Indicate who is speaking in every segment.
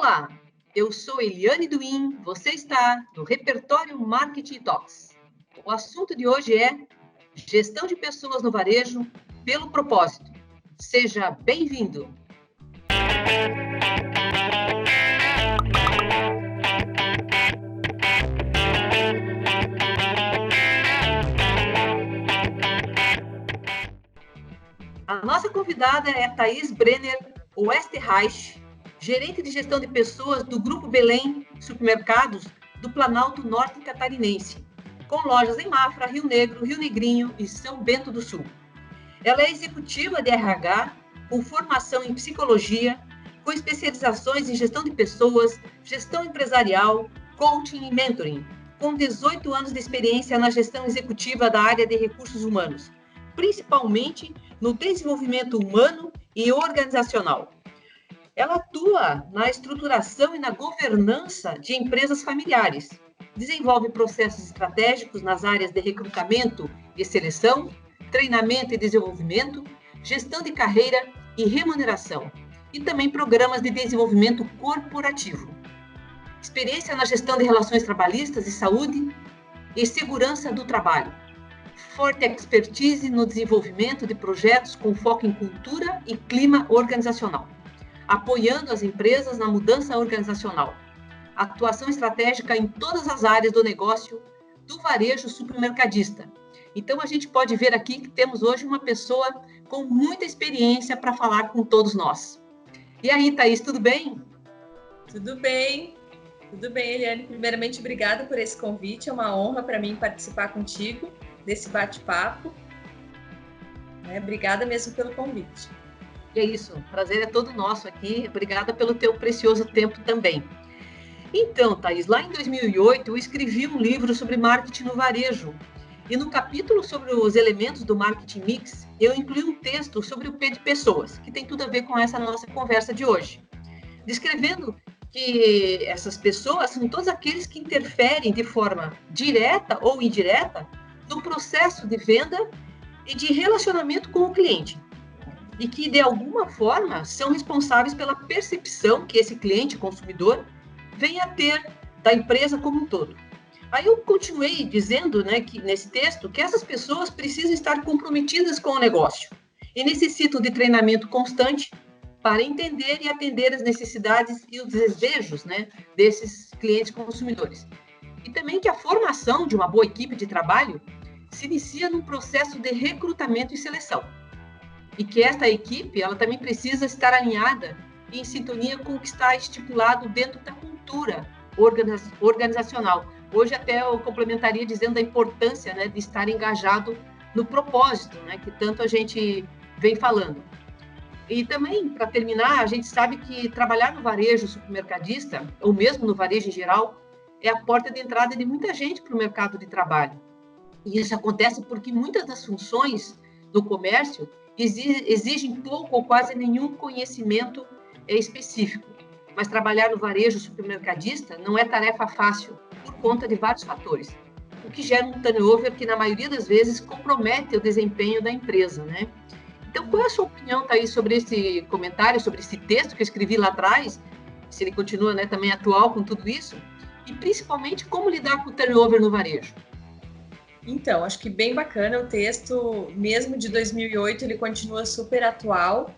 Speaker 1: Olá, eu sou Eliane Duin, você está no Repertório Marketing Talks. O assunto de hoje é gestão de pessoas no varejo pelo propósito. Seja bem-vindo! A nossa convidada é Thaís Brenner Westerreich, gerente de gestão de pessoas do Grupo Belém Supermercados do Planalto Norte Catarinense, com lojas em Mafra, Rio Negro, Rio Negrinho e São Bento do Sul. Ela é executiva de RH, com formação em psicologia, com especializações em gestão de pessoas, gestão empresarial, coaching e mentoring, com 18 anos de experiência na gestão executiva da área de recursos humanos, principalmente no desenvolvimento humano e organizacional. Ela atua na estruturação e na governança de empresas familiares, desenvolve processos estratégicos nas áreas de recrutamento e seleção, treinamento e desenvolvimento, gestão de carreira e remuneração, e também programas de desenvolvimento corporativo. Experiência na gestão de relações trabalhistas e saúde e segurança do trabalho. Forte expertise no desenvolvimento de projetos com foco em cultura e clima organizacional, apoiando as empresas na mudança organizacional. Atuação estratégica em todas as áreas do negócio do varejo supermercadista. Então, a gente pode ver aqui que temos hoje uma pessoa com muita experiência para falar com todos nós. E aí, Thaís, tudo bem?
Speaker 2: Tudo bem, Eliane. Primeiramente, obrigada por esse convite. É uma honra para mim participar contigo desse bate-papo. Obrigada mesmo pelo convite.
Speaker 1: E é isso, o prazer é todo nosso aqui. Obrigada pelo teu precioso tempo também. Então, Thaís, lá em 2008, eu escrevi um livro sobre marketing no varejo. E no capítulo sobre os elementos do marketing mix, eu incluí um texto sobre o P de pessoas, que tem tudo a ver com essa nossa conversa de hoje. Descrevendo que essas pessoas são todos aqueles que interferem de forma direta ou indireta no processo de venda e de relacionamento com o cliente. E que, de alguma forma, são responsáveis pela percepção que esse cliente, consumidor, vem a ter da empresa como um todo. Aí eu continuei dizendo, que nesse texto, que essas pessoas precisam estar comprometidas com o negócio e necessitam de treinamento constante para entender e atender as necessidades e os desejos, desses clientes consumidores. E também que a formação de uma boa equipe de trabalho se inicia num processo de recrutamento e seleção. E que esta equipe, ela também precisa estar alinhada e em sintonia com o que está estipulado dentro da cultura organizacional. Hoje até eu complementaria dizendo da importância, de estar engajado no propósito, que tanto a gente vem falando. E também, para terminar, a gente sabe que trabalhar no varejo supermercadista, ou mesmo no varejo em geral, é a porta de entrada de muita gente para o mercado de trabalho. E isso acontece porque muitas das funções do comércio exigem pouco ou quase nenhum conhecimento específico. Mas trabalhar no varejo supermercadista não é tarefa fácil, por conta de vários fatores, o que gera um turnover que, na maioria das vezes, compromete o desempenho da empresa, Então, qual é a sua opinião, Thaís, sobre esse comentário, sobre esse texto que eu escrevi lá atrás, se ele continua também atual com tudo isso, e principalmente como lidar com o turnover no varejo?
Speaker 2: Então, acho que bem bacana o texto, mesmo de 2008, ele continua super atual,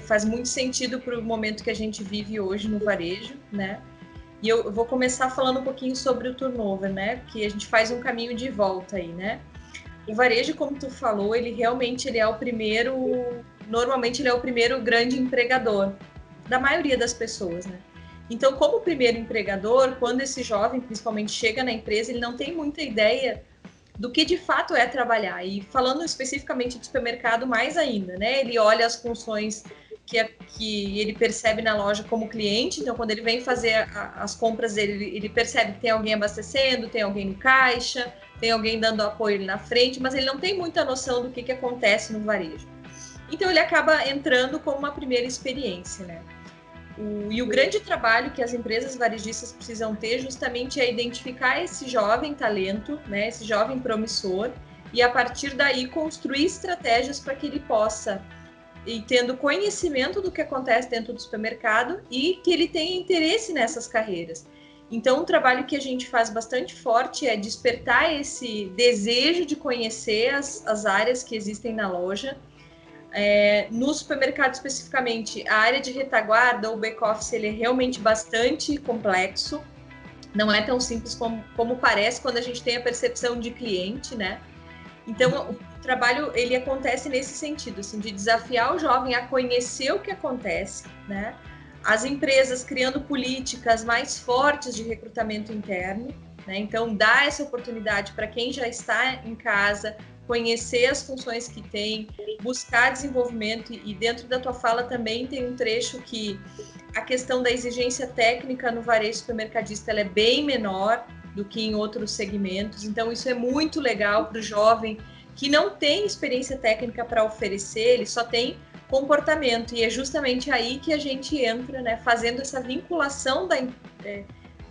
Speaker 2: Faz muito sentido para o momento que a gente vive hoje no varejo, E eu vou começar falando um pouquinho sobre o turnover, Que a gente faz um caminho de volta aí, O varejo, como tu falou, ele é o primeiro, normalmente ele é o primeiro grande empregador da maioria das pessoas, Então, como primeiro empregador, quando esse jovem, principalmente, chega na empresa, ele não tem muita ideia do que de fato é trabalhar. E falando especificamente de supermercado, mais ainda, Ele olha as funções que ele percebe na loja como cliente. Então, quando ele vem fazer as compras dele, ele percebe que tem alguém abastecendo, tem alguém no caixa, tem alguém dando apoio ali na frente, mas ele não tem muita noção do que acontece no varejo. Então, ele acaba entrando como uma primeira experiência, E o grande trabalho que as empresas varejistas precisam ter justamente é identificar esse jovem talento, esse jovem promissor, e a partir daí construir estratégias para que ele possa e tendo conhecimento do que acontece dentro do supermercado e que ele tenha interesse nessas carreiras. Então, um trabalho que a gente faz bastante forte é despertar esse desejo de conhecer as áreas que existem na loja. No supermercado, especificamente, a área de retaguarda, o back-office, ele é realmente bastante complexo. Não é tão simples como parece quando a gente tem a percepção de cliente, né? Então, o trabalho, ele acontece nesse sentido, assim, de desafiar o jovem a conhecer o que acontece, né? As empresas criando políticas mais fortes de recrutamento interno, né? Então, dá essa oportunidade para quem já está em casa, conhecer as funções que tem, buscar desenvolvimento, e dentro da tua fala também tem um trecho que a questão da exigência técnica no varejo supermercadista ela é bem menor do que em outros segmentos, então isso é muito legal para o jovem que não tem experiência técnica para oferecer, ele só tem comportamento, e é justamente aí que a gente entra, né, fazendo essa vinculação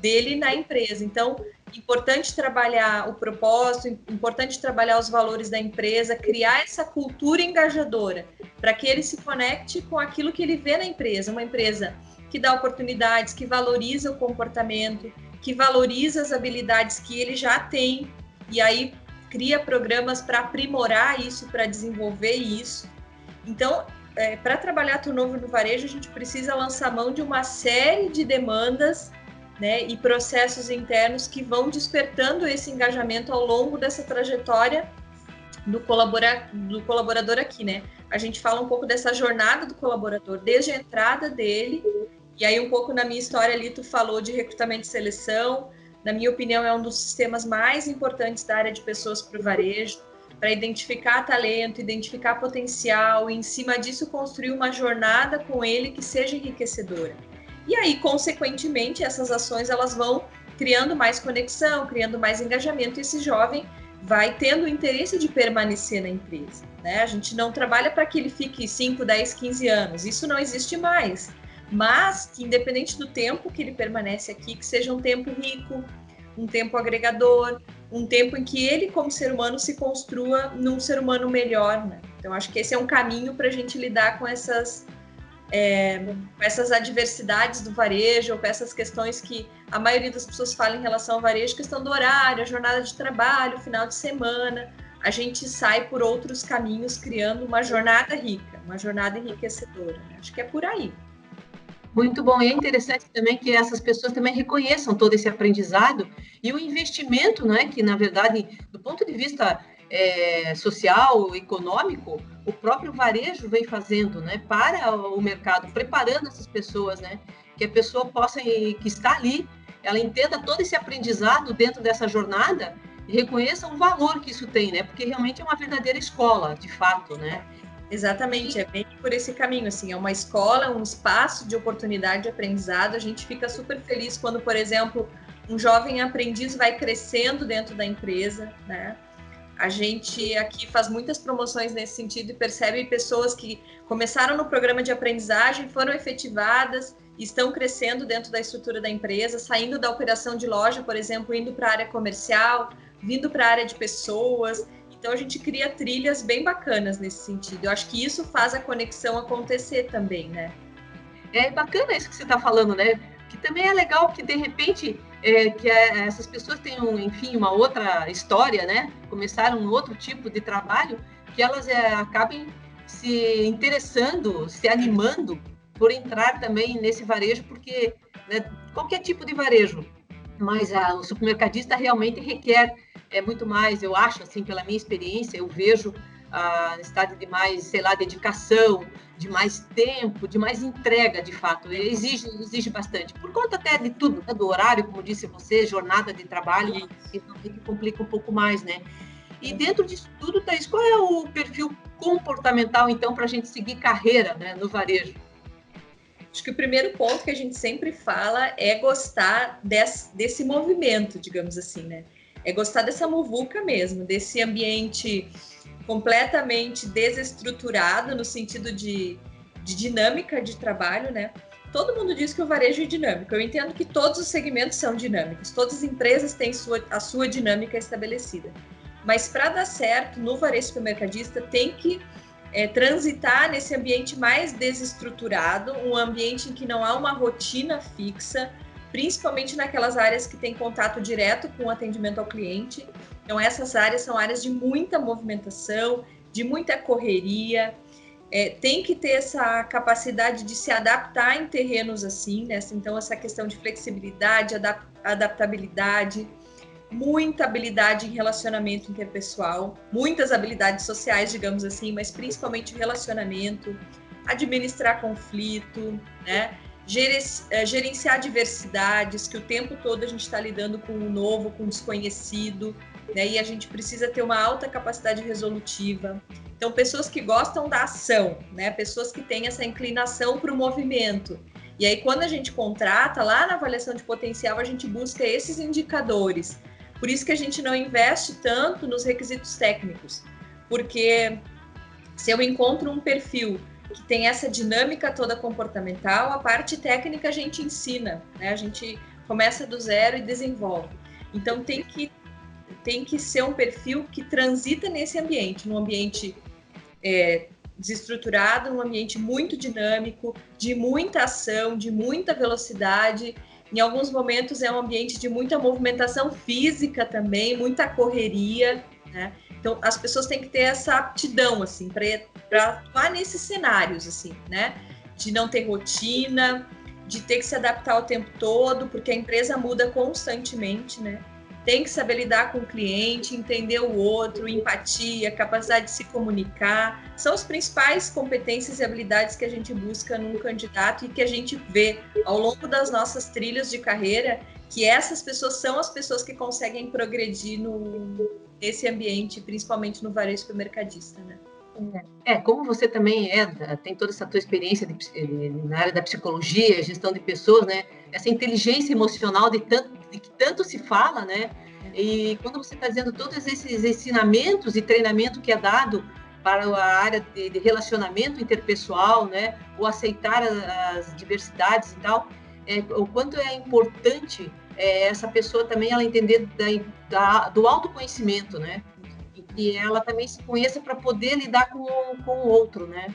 Speaker 2: dele na empresa. Então, importante trabalhar o propósito, importante trabalhar os valores da empresa, criar essa cultura engajadora, para que ele se conecte com aquilo que ele vê na empresa, uma empresa que dá oportunidades, que valoriza o comportamento, que valoriza as habilidades que ele já tem, e aí cria programas para aprimorar isso, para desenvolver isso. Então, para trabalhar turnover no varejo, a gente precisa lançar mão de uma série de demandas, né, e processos internos que vão despertando esse engajamento ao longo dessa trajetória do colaborador aqui, né? A gente fala um pouco dessa jornada do colaborador, desde a entrada dele, e aí um pouco na minha história ali tu falou de recrutamento e seleção. Na minha opinião, é um dos sistemas mais importantes da área de pessoas para o varejo, para identificar talento, identificar potencial, e em cima disso construir uma jornada com ele que seja enriquecedora. E aí, consequentemente, essas ações elas vão criando mais conexão, criando mais engajamento, e esse jovem vai tendo o interesse de permanecer na empresa, né? A gente não trabalha para que ele fique 5, 10, 15 anos, isso não existe mais, mas que independente do tempo que ele permanece aqui, que seja um tempo rico, um tempo agregador, um tempo em que ele, como ser humano, se construa num ser humano melhor, né? Então, acho que esse é um caminho para a gente lidar com essas adversidades do varejo, ou com essas questões que a maioria das pessoas fala em relação ao varejo, questão do horário, a jornada de trabalho, final de semana. A gente sai por outros caminhos, criando uma jornada rica, uma jornada enriquecedora, né? Acho que é por aí.
Speaker 1: Muito bom, e é interessante também que essas pessoas também reconheçam todo esse aprendizado e o investimento, né, que na verdade, do ponto de vista social, econômico, o próprio varejo vem fazendo, né, para o mercado, preparando essas pessoas, né, que a pessoa possa, que está ali, ela entenda todo esse aprendizado dentro dessa jornada e reconheça o valor que isso tem, né, porque realmente é uma verdadeira escola, de fato, né.
Speaker 2: Exatamente, é bem por esse caminho, assim, é uma escola, um espaço de oportunidade de aprendizado. A gente fica super feliz quando, por exemplo, um jovem aprendiz vai crescendo dentro da empresa, né? A gente aqui faz muitas promoções nesse sentido e percebe pessoas que começaram no programa de aprendizagem, foram efetivadas, estão crescendo dentro da estrutura da empresa, saindo da operação de loja, por exemplo, indo para a área comercial, vindo para a área de pessoas. Então, a gente cria trilhas bem bacanas nesse sentido. Eu acho que isso faz a conexão acontecer também, né?
Speaker 1: É bacana isso que você está falando, né? Que também é legal que, de repente, essas pessoas tenham, enfim, uma outra história, né? Começaram um outro tipo de trabalho, que elas acabem se interessando, se animando por entrar também nesse varejo, porque, né, qualquer tipo de varejo, mas o supermercadista realmente requer muito mais, eu acho, assim, pela minha experiência, eu vejo a necessidade de mais, sei lá, dedicação, de mais tempo, de mais entrega, de fato. Exige bastante, por conta até de tudo, né? Do horário, como disse você, jornada de trabalho, que complica um pouco mais, né? E dentro disso tudo, Thaís, qual é o perfil comportamental, então, para a gente seguir carreira, né, no varejo?
Speaker 2: Acho que o primeiro ponto que a gente sempre fala é gostar desse movimento, digamos assim, né? É gostar dessa muvuca mesmo, desse ambiente completamente desestruturado no sentido de dinâmica de trabalho, né? Todo mundo diz que o varejo é dinâmico. Eu entendo que todos os segmentos são dinâmicos, todas as empresas têm a sua dinâmica estabelecida. Mas para dar certo no varejo supermercadista tem que transitar nesse ambiente mais desestruturado, um ambiente em que não há uma rotina fixa, principalmente naquelas áreas que têm contato direto com o atendimento ao cliente. Então, essas áreas são áreas de muita movimentação, de muita correria. Tem que ter essa capacidade de se adaptar em terrenos assim, né? Então, essa questão de flexibilidade, adaptabilidade, muita habilidade em relacionamento interpessoal, muitas habilidades sociais, digamos assim, mas principalmente relacionamento, administrar conflito, né? Gerenciar diversidades, que o tempo todo a gente está lidando com o novo, com o desconhecido, né? E a gente precisa ter uma alta capacidade resolutiva. Então, pessoas que gostam da ação, né? Pessoas que têm essa inclinação para o movimento. E aí, quando a gente contrata, lá na avaliação de potencial, a gente busca esses indicadores. Por isso que a gente não investe tanto nos requisitos técnicos, porque se eu encontro um perfil que tem essa dinâmica toda comportamental, a parte técnica a gente ensina, né? A gente começa do zero e desenvolve. Então tem que ser um perfil que transita nesse ambiente, num ambiente desestruturado, num ambiente muito dinâmico, de muita ação, de muita velocidade. Em alguns momentos é um ambiente de muita movimentação física também, muita correria, né? Então, as pessoas têm que ter essa aptidão, assim, para atuar nesses cenários, assim, né? De não ter rotina, de ter que se adaptar o tempo todo, porque a empresa muda constantemente, né? Tem que saber lidar com o cliente, entender o outro, empatia, capacidade de se comunicar. São as principais competências e habilidades que a gente busca num candidato e que a gente vê ao longo das nossas trilhas de carreira, que essas pessoas são as pessoas que conseguem progredir nesse ambiente, principalmente no varejo supermercadista, né?
Speaker 1: Como você também tem toda essa tua experiência na área da psicologia, gestão de pessoas, né? Essa inteligência emocional de que tanto se fala, né? E quando você está dizendo todos esses ensinamentos e treinamento que é dado para a área de relacionamento interpessoal, né? O aceitar as diversidades e tal, o quanto é importante essa pessoa também ela entender do autoconhecimento, né? E ela também se conheça para poder lidar com o outro, né?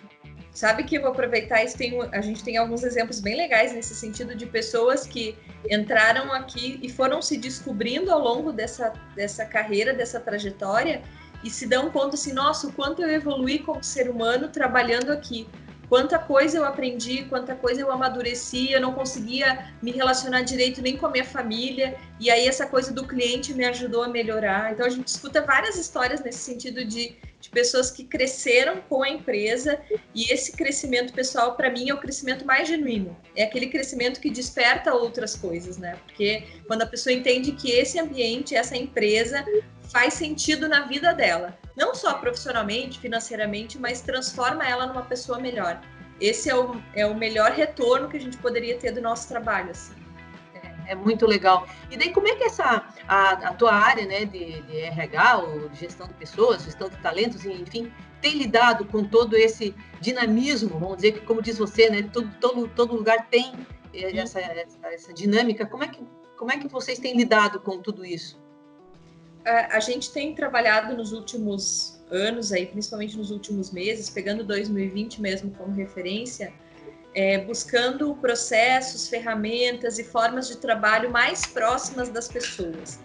Speaker 2: Sabe que eu vou aproveitar isso, a gente tem alguns exemplos bem legais nesse sentido de pessoas que entraram aqui e foram se descobrindo ao longo dessa carreira, dessa trajetória, e se dão conta assim, nossa, o quanto eu evoluí como ser humano trabalhando aqui. Quanta coisa eu aprendi, quanta coisa eu amadureci, eu não conseguia me relacionar direito nem com a minha família, e aí essa coisa do cliente me ajudou a melhorar. Então a gente escuta várias histórias nesse sentido de pessoas que cresceram com a empresa, e esse crescimento pessoal, para mim, é o crescimento mais genuíno. É aquele crescimento que desperta outras coisas, né? Porque quando a pessoa entende que esse ambiente, essa empresa, faz sentido na vida dela. Não só profissionalmente, financeiramente, mas transforma ela numa pessoa melhor. Esse é o melhor retorno que a gente poderia ter do nosso trabalho, assim.
Speaker 1: É muito legal. E daí, como é que a tua área, né, de RH, ou de gestão de pessoas, gestão de talentos, enfim, tem lidado com todo esse dinamismo, vamos dizer, que como diz você, né, todo lugar tem essa dinâmica. Como é que vocês têm lidado com tudo isso?
Speaker 2: A gente tem trabalhado nos últimos anos, aí, principalmente nos últimos meses, pegando 2020 mesmo como referência, buscando processos, ferramentas e formas de trabalho mais próximas das pessoas.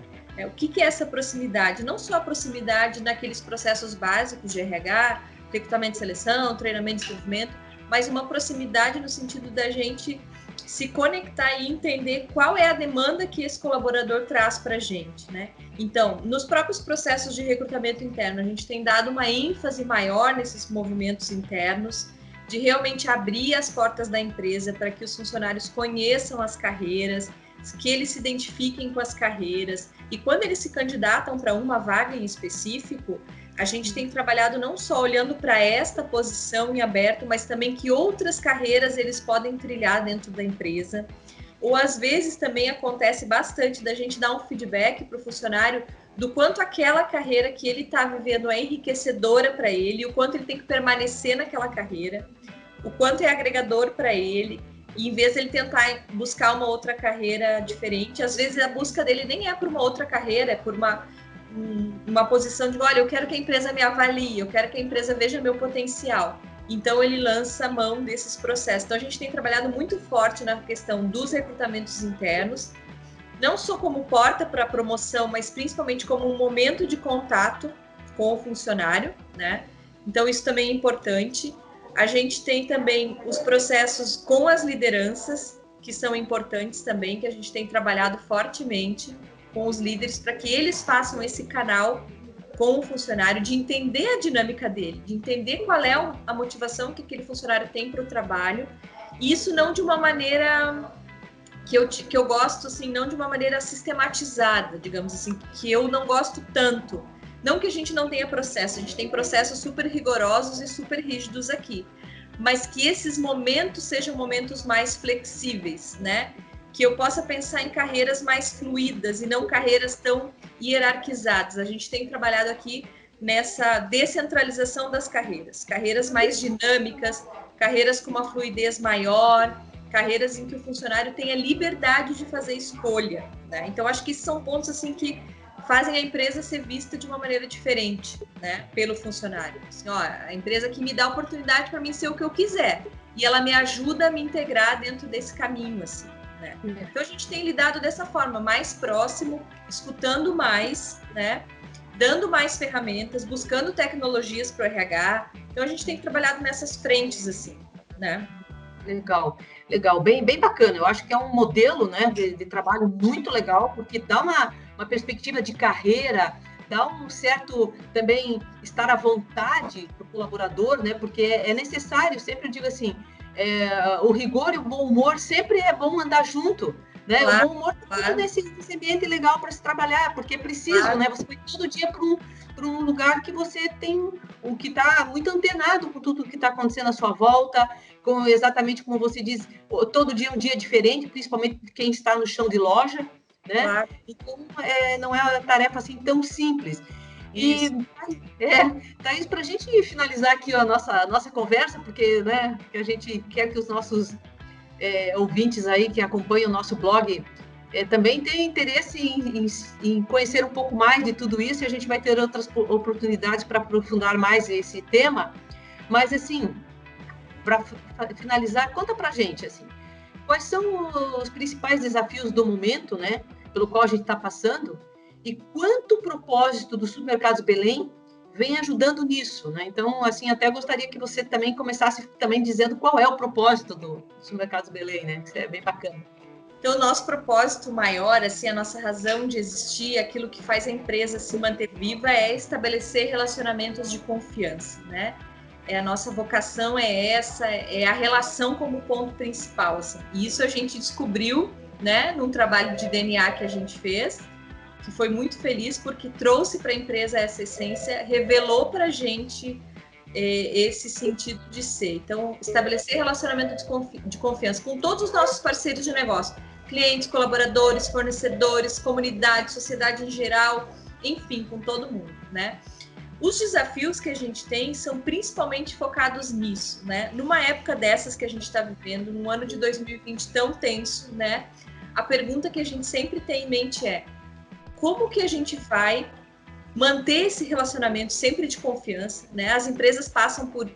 Speaker 2: O que é essa proximidade? Não só a proximidade naqueles processos básicos de RH, recrutamento e seleção, treinamento e desenvolvimento, mas uma proximidade no sentido da gente se conectar e entender qual é a demanda que esse colaborador traz para a gente, né? Então, nos próprios processos de recrutamento interno, a gente tem dado uma ênfase maior nesses movimentos internos, de realmente abrir as portas da empresa para que os funcionários conheçam as carreiras, que eles se identifiquem com as carreiras. E quando eles se candidatam para uma vaga em específico, a gente tem trabalhado não só olhando para esta posição em aberto, mas também que outras carreiras eles podem trilhar dentro da empresa. Ou às vezes também acontece bastante da gente dar um feedback para o funcionário do quanto aquela carreira que ele está vivendo é enriquecedora para ele, o quanto ele tem que permanecer naquela carreira, o quanto é agregador para ele, e em vez de ele tentar buscar uma outra carreira diferente, às vezes a busca dele nem é por uma outra carreira, é por uma posição de, olha, eu quero que a empresa me avalie, eu quero que a empresa veja meu potencial. Então, ele lança mão desses processos. Então, a gente tem trabalhado muito forte na questão dos recrutamentos internos, não só como porta para promoção, mas principalmente como um momento de contato com o funcionário, né? Então, isso também é importante. A gente tem também os processos com as lideranças, que são importantes também, que a gente tem trabalhado fortemente com os líderes para que eles façam esse canal com o funcionário, de entender a dinâmica dele, de entender qual é a motivação que aquele funcionário tem para o trabalho, e isso não de uma maneira que eu gosto, assim, não de uma maneira sistematizada, digamos assim, que eu não gosto tanto. Não que a gente não tenha processo, a gente tem processos super rigorosos e super rígidos aqui, mas que esses momentos sejam momentos mais flexíveis, né? Que eu possa pensar em carreiras mais fluídas e não carreiras tão hierarquizadas. A gente tem trabalhado aqui nessa descentralização das carreiras, carreiras mais dinâmicas, carreiras com uma fluidez maior, carreiras em que o funcionário tenha liberdade de fazer escolha, né? Então, acho que esses são pontos assim que fazem a empresa ser vista de uma maneira diferente, né, pelo funcionário. Assim, ó, a empresa que me dá oportunidade para mim ser o que eu quiser e ela me ajuda a me integrar dentro desse caminho, assim. Né? Então a gente tem lidado dessa forma, mais próximo, escutando mais, né? Dando mais ferramentas, buscando tecnologias para o RH. Então a gente tem trabalhado nessas frentes, assim, né?
Speaker 1: Legal, legal, bem bacana. Eu acho que é um modelo, né, de trabalho muito legal, porque dá uma perspectiva de carreira, dá um certo também estar à vontade para o colaborador, né, porque é necessário, sempre eu digo assim, o rigor e o bom humor sempre é bom andar junto, né? Claro, o bom humor está claro. Nesse ambiente legal para se trabalhar, porque é preciso, claro. Né? Você vai todo dia para um lugar que você tem o que está muito antenado com tudo que está acontecendo à sua volta, exatamente como você diz, todo dia é um dia diferente, principalmente quem está no chão de loja, né? Claro. Então, não é uma tarefa assim tão simples. E, Thaís, para a gente finalizar aqui a nossa conversa, porque, né, que a gente quer que os nossos ouvintes aí que acompanham o nosso blog também tenham interesse em conhecer um pouco mais de tudo isso, e a gente vai ter outras oportunidades para aprofundar mais esse tema. Mas, assim, para finalizar, conta para a gente, assim, quais são os principais desafios do momento, né, pelo qual a gente está passando, e quanto o propósito do Supermercados Belém vem ajudando nisso, né? Então, assim, até gostaria que você também começasse também dizendo qual é o propósito do Supermercados Belém, né? Isso é bem bacana.
Speaker 2: Então, o nosso propósito maior, assim, a nossa razão de existir, aquilo que faz a empresa se manter viva é estabelecer relacionamentos de confiança, né? A nossa vocação é essa, é a relação como ponto principal, assim. E isso a gente descobriu, né, num trabalho de DNA que a gente fez, que foi muito feliz porque trouxe para a empresa essa essência, revelou para a gente esse sentido de ser. Então, estabelecer relacionamento de confiança com todos os nossos parceiros de negócio, clientes, colaboradores, fornecedores, comunidade, sociedade em geral, enfim, com todo mundo, né? Os desafios que a gente tem são principalmente focados nisso, né? Numa época dessas que a gente está vivendo, num ano de 2020 tão tenso, né? A pergunta que a gente sempre tem em mente é: como que a gente vai manter esse relacionamento sempre de confiança, né? As empresas passam por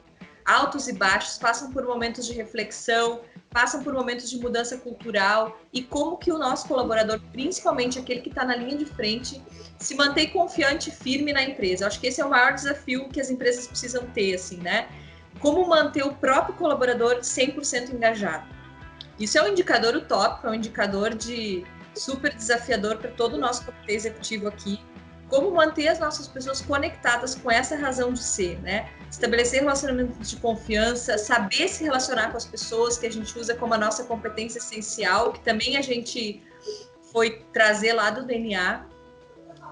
Speaker 2: altos e baixos, passam por momentos de reflexão, passam por momentos de mudança cultural, e como que o nosso colaborador, principalmente aquele que está na linha de frente, se mantém confiante e firme na empresa. Eu acho que esse é o maior desafio que as empresas precisam ter, assim, né? Como manter o próprio colaborador 100% engajado. Isso é um indicador utópico, é um indicador super desafiador para todo o nosso comitê executivo aqui. Como manter as nossas pessoas conectadas com essa razão de ser, né? Estabelecer relacionamentos de confiança, saber se relacionar com as pessoas, que a gente usa como a nossa competência essencial, que também a gente foi trazer lá do DNA.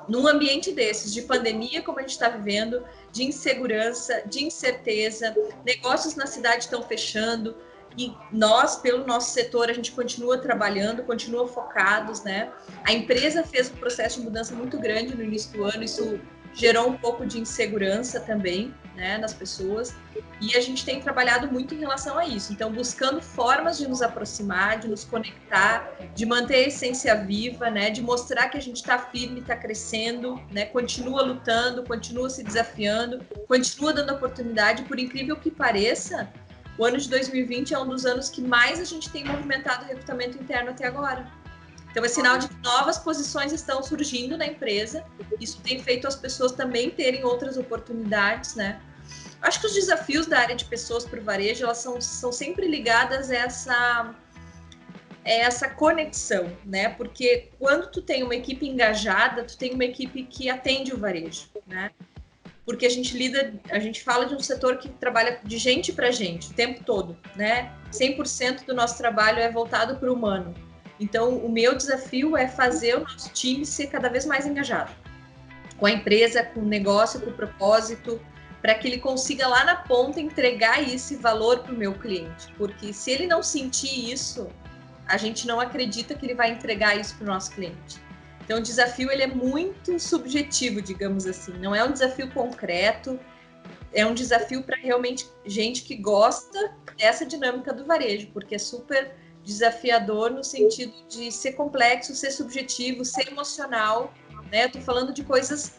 Speaker 2: Num ambiente desses, de pandemia, como a gente está vivendo, de insegurança, de incerteza, negócios na cidade estão fechando, e nós, pelo nosso setor, a gente continua trabalhando, continua focados, né? A empresa fez um processo de mudança muito grande no início do ano, isso gerou um pouco de insegurança também, né, nas pessoas, e a gente tem trabalhado muito em relação a isso. Então, buscando formas de nos aproximar, de nos conectar, de manter a essência viva, né, de mostrar que a gente está firme, está crescendo, né, continua lutando, continua se desafiando, continua dando oportunidade. Por incrível que pareça, o ano de 2020 é um dos anos que mais a gente tem movimentado o recrutamento interno até agora. Então, é sinal de que novas posições estão surgindo na empresa. Isso tem feito as pessoas também terem outras oportunidades, né? Acho que os desafios da área de pessoas para o varejo, elas são sempre ligadas a essa conexão, né? Porque quando tu tem uma equipe engajada, tu tem uma equipe que atende o varejo, né? Porque a gente fala de um setor que trabalha de gente para gente o tempo todo, né? 100% do nosso trabalho é voltado para o humano. Então, o meu desafio é fazer o nosso time ser cada vez mais engajado com a empresa, com o negócio, com o propósito, para que ele consiga lá na ponta entregar esse valor para o meu cliente. Porque se ele não sentir isso, a gente não acredita que ele vai entregar isso para o nosso cliente. Então, o desafio ele é muito subjetivo, digamos assim. Não é um desafio concreto, é um desafio para realmente gente que gosta dessa dinâmica do varejo, porque é super desafiador no sentido de ser complexo, ser subjetivo, ser emocional, né? Eu tô falando de coisas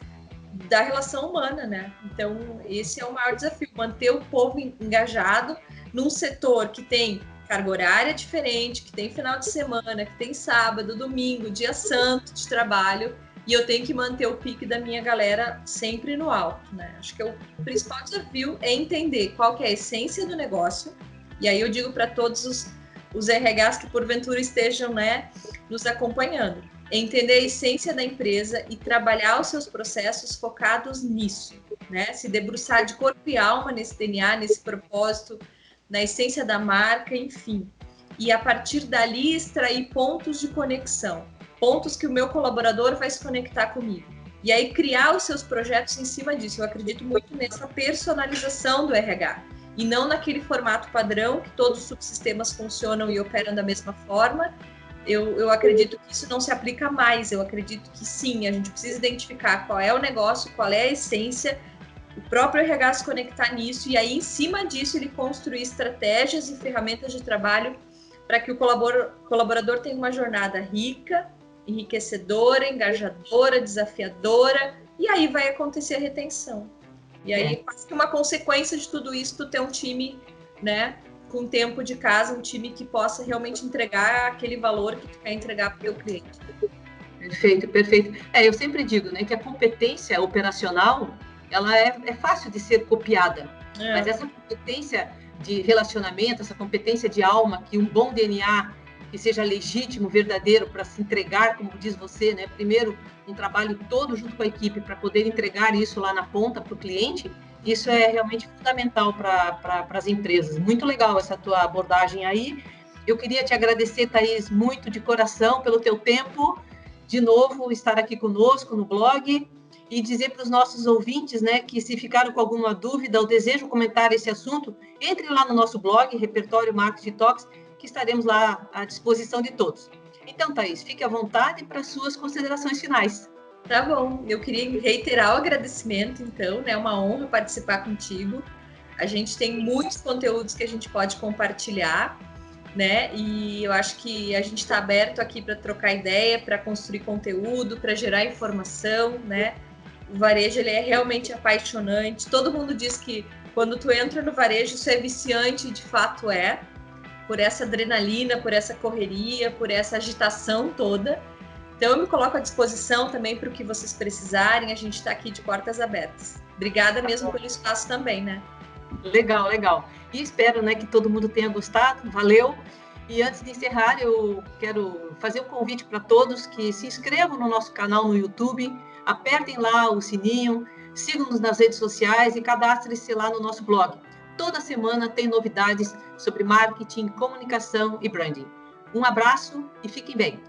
Speaker 2: da relação humana, né? Então, esse é o maior desafio, manter o povo engajado num setor que tem carga horária diferente, que tem final de semana, que tem sábado, domingo, dia santo de trabalho, e eu tenho que manter o pique da minha galera sempre no alto, né? Acho que o principal desafio é entender qual que é a essência do negócio, e aí eu digo para todos os RHs que porventura estejam, né, nos acompanhando, é entender a essência da empresa e trabalhar os seus processos focados nisso, né? Se debruçar de corpo e alma nesse DNA, nesse propósito, na essência da marca, enfim. E a partir dali extrair pontos de conexão, pontos que o meu colaborador vai se conectar comigo. E aí criar os seus projetos em cima disso. Eu acredito muito nessa personalização do RH. E não naquele formato padrão que todos os subsistemas funcionam e operam da mesma forma. Eu acredito que isso não se aplica mais. Eu acredito que sim, a gente precisa identificar qual é o negócio, qual é a essência, o próprio RH se conectar nisso e aí, em cima disso, ele construir estratégias e ferramentas de trabalho para que o colaborador tenha uma jornada rica, enriquecedora, engajadora, desafiadora, e aí vai acontecer a retenção. E aí, quase que uma consequência de tudo isso, tu ter um time, né, com tempo de casa, um time que possa realmente entregar aquele valor que tu quer entregar para o teu cliente.
Speaker 1: Perfeito, perfeito. Eu sempre digo, né, que a competência operacional, ela é fácil de ser copiada, mas essa competência de relacionamento, essa competência de alma, que um bom DNA, que seja legítimo, verdadeiro, para se entregar, como diz você, né, primeiro um trabalho todo junto com a equipe para poder entregar isso lá na ponta para o cliente, isso é realmente fundamental para as empresas. Muito legal essa tua abordagem aí. Eu queria te agradecer, Thaís, muito de coração pelo teu tempo, de novo estar aqui conosco no blog e dizer para os nossos ouvintes, né, que se ficaram com alguma dúvida ou desejam comentar esse assunto, entre lá no nosso blog, Repertório Marketing Talks, que estaremos lá à disposição de todos. Então, Thaís, fique à vontade para suas considerações finais.
Speaker 2: Tá bom, eu queria reiterar o agradecimento, então, né? É uma honra participar contigo. A gente tem muitos conteúdos que a gente pode compartilhar, né? E eu acho que a gente está aberto aqui para trocar ideia, para construir conteúdo, para gerar informação, né? O varejo, ele é realmente apaixonante. Todo mundo diz que quando tu entra no varejo, isso é viciante, e de fato é, por essa adrenalina, por essa correria, por essa agitação toda. Então, eu me coloco à disposição também para o que vocês precisarem. A gente está aqui de portas abertas. Obrigada mesmo pelo espaço também, né?
Speaker 1: Legal, legal. E espero, né, que todo mundo tenha gostado. Valeu. E antes de encerrar, eu quero fazer um convite para todos que se inscrevam no nosso canal no YouTube, apertem lá o sininho, sigam-nos nas redes sociais e cadastrem-se lá no nosso blog. Toda semana tem novidades sobre marketing, comunicação e branding. Um abraço e fiquem bem.